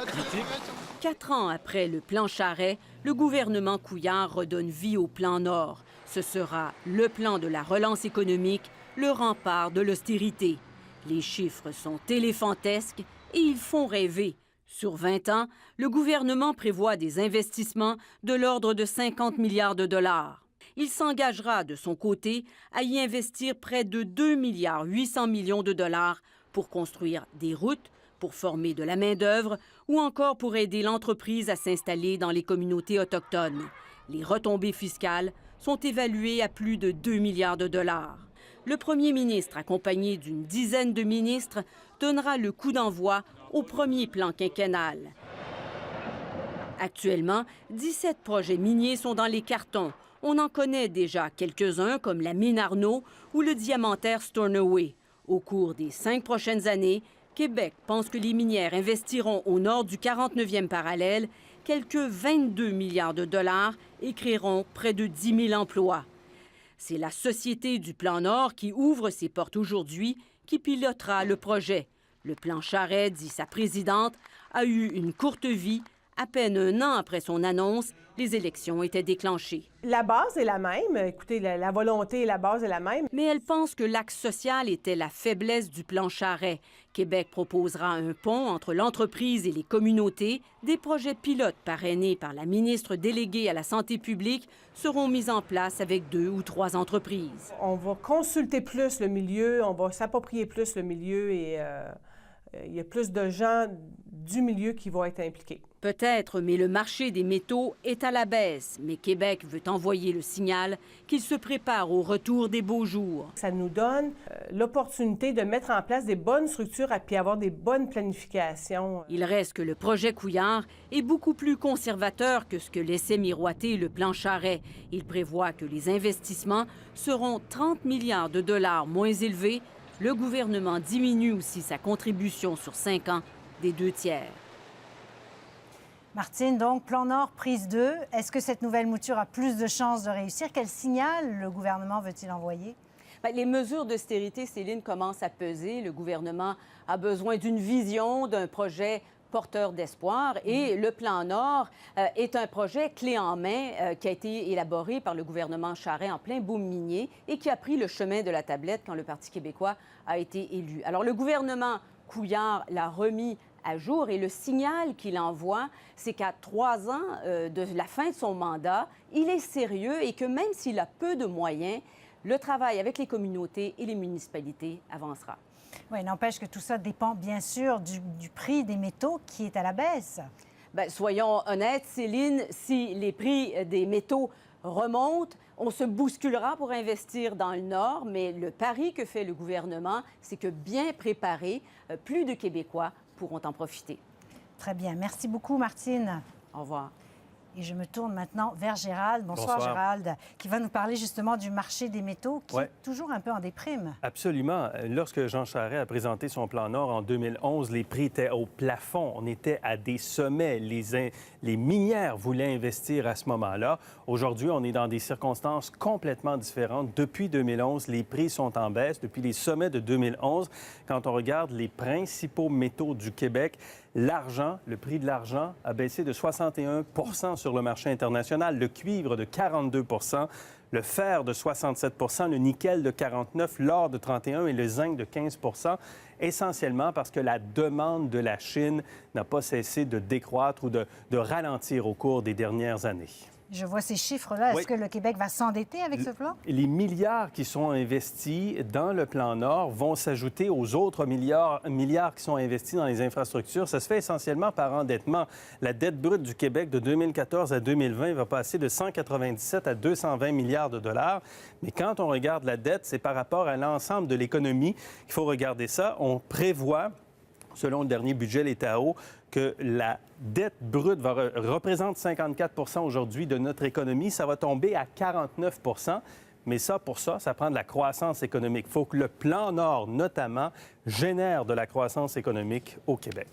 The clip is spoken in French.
critique. 4 ans après le plan Charest, le gouvernement Couillard redonne vie au plan Nord. Ce sera le plan de la relance économique, le rempart de l'austérité. Les chiffres sont éléphantesques et ils font rêver. Sur 20 ans, le gouvernement prévoit des investissements de l'ordre de 50 milliards de dollars. Il s'engagera de son côté à y investir près de 2,8 milliards de dollars pour construire des routes, pour former de la main-d'œuvre ou encore pour aider l'entreprise à s'installer dans les communautés autochtones. Les retombées fiscales sont évaluées à plus de 2 milliards de dollars. Le premier ministre, accompagné d'une dizaine de ministres, donnera le coup d'envoi au premier plan quinquennal. Actuellement, 17 projets miniers sont dans les cartons. On en connaît déjà quelques-uns, comme la mine Arnaud ou le diamantaire Stornoway. Au cours des 5 prochaines années, Québec pense que les minières investiront au nord du 49e parallèle quelques 22 milliards de dollars et créeront près de 10 000 emplois. C'est la Société du Plan Nord qui ouvre ses portes aujourd'hui qui pilotera le projet. Le plan Charest, dit sa présidente, a eu une courte vie. À peine un an après son annonce, les élections étaient déclenchées. La base est la même. Écoutez, la volonté et la base est la même. Mais elle pense que l'axe social était la faiblesse du plan Charest. Québec proposera un pont entre l'entreprise et les communautés. Des projets pilotes parrainés par la ministre déléguée à la santé publique seront mis en place avec 2 ou 3 entreprises. On va consulter plus le milieu, on va s'approprier plus le milieu et il y a plus de gens du milieu qui vont être impliqués. Peut-être, mais le marché des métaux est à la baisse. Mais Québec veut envoyer le signal qu'il se prépare au retour des beaux jours. Ça nous donne l'opportunité de mettre en place des bonnes structures et puis avoir des bonnes planifications. Il reste que le projet Couillard est beaucoup plus conservateur que ce que laissait miroiter le plan Charest. Il prévoit que les investissements seront 30 milliards de dollars moins élevés. Le gouvernement diminue aussi sa contribution sur 5 ans des 2 tiers. Martine, donc, Plan Nord, prise 2. Est-ce que cette nouvelle mouture a plus de chances de réussir? Quel signal le gouvernement veut-il envoyer? Bien, les mesures d'austérité, Céline, commencent à peser. Le gouvernement a besoin d'une vision, d'un projet porteur d'espoir. Et le Plan Nord est un projet clé en main qui a été élaboré par le gouvernement Charest en plein boom minier et qui a pris le chemin de la tablette quand le Parti québécois a été élu. Alors, le gouvernement Couillard l'a remis à jour et le signal qu'il envoie, c'est qu'à 3 ans de la fin de son mandat, il est sérieux et que même s'il a peu de moyens, le travail avec les communautés et les municipalités avancera. Oui, n'empêche que tout ça dépend bien sûr du prix des métaux qui est à la baisse. Bien, soyons honnêtes, Céline, si les prix des métaux remontent, on se bousculera pour investir dans le Nord, mais le pari que fait le gouvernement, c'est que bien préparés, plus de Québécois pourront en profiter. Très bien. Merci beaucoup, Martine. Au revoir. Et je me tourne maintenant vers Gérald. Bonsoir, Gérald, qui va nous parler justement du marché des métaux qui est toujours un peu en déprime. Absolument. Lorsque Jean Charest a présenté son plan Nord en 2011, les prix étaient au plafond. On était à des sommets. Les minières voulaient investir à ce moment-là. Aujourd'hui, on est dans des circonstances complètement différentes. Depuis 2011, les prix sont en baisse. Depuis les sommets de 2011, quand on regarde les principaux métaux du Québec, l'argent, le prix de l'argent a baissé de 61 sur le marché international, le cuivre de 42 le fer de 67 le nickel de 49 l'or de 31 et le zinc de 15 essentiellement parce que la demande de la Chine n'a pas cessé de décroître ou de ralentir au cours des dernières années. Je vois ces chiffres-là. Est-ce que le Québec va s'endetter avec ce plan? Les milliards qui sont investis dans le plan Nord vont s'ajouter aux autres milliards qui sont investis dans les infrastructures. Ça se fait essentiellement par endettement. La dette brute du Québec de 2014 à 2020 va passer de 197 à 220 milliards de dollars. Mais quand on regarde la dette, c'est par rapport à l'ensemble de l'économie qu'il faut regarder ça. On prévoit, selon le dernier budget, l'État que la dette brute représente 54 aujourd'hui de notre économie. Ça va tomber à 49 mais pour ça, ça prend de la croissance économique. Il faut que le plan Nord, notamment, génère de la croissance économique au Québec.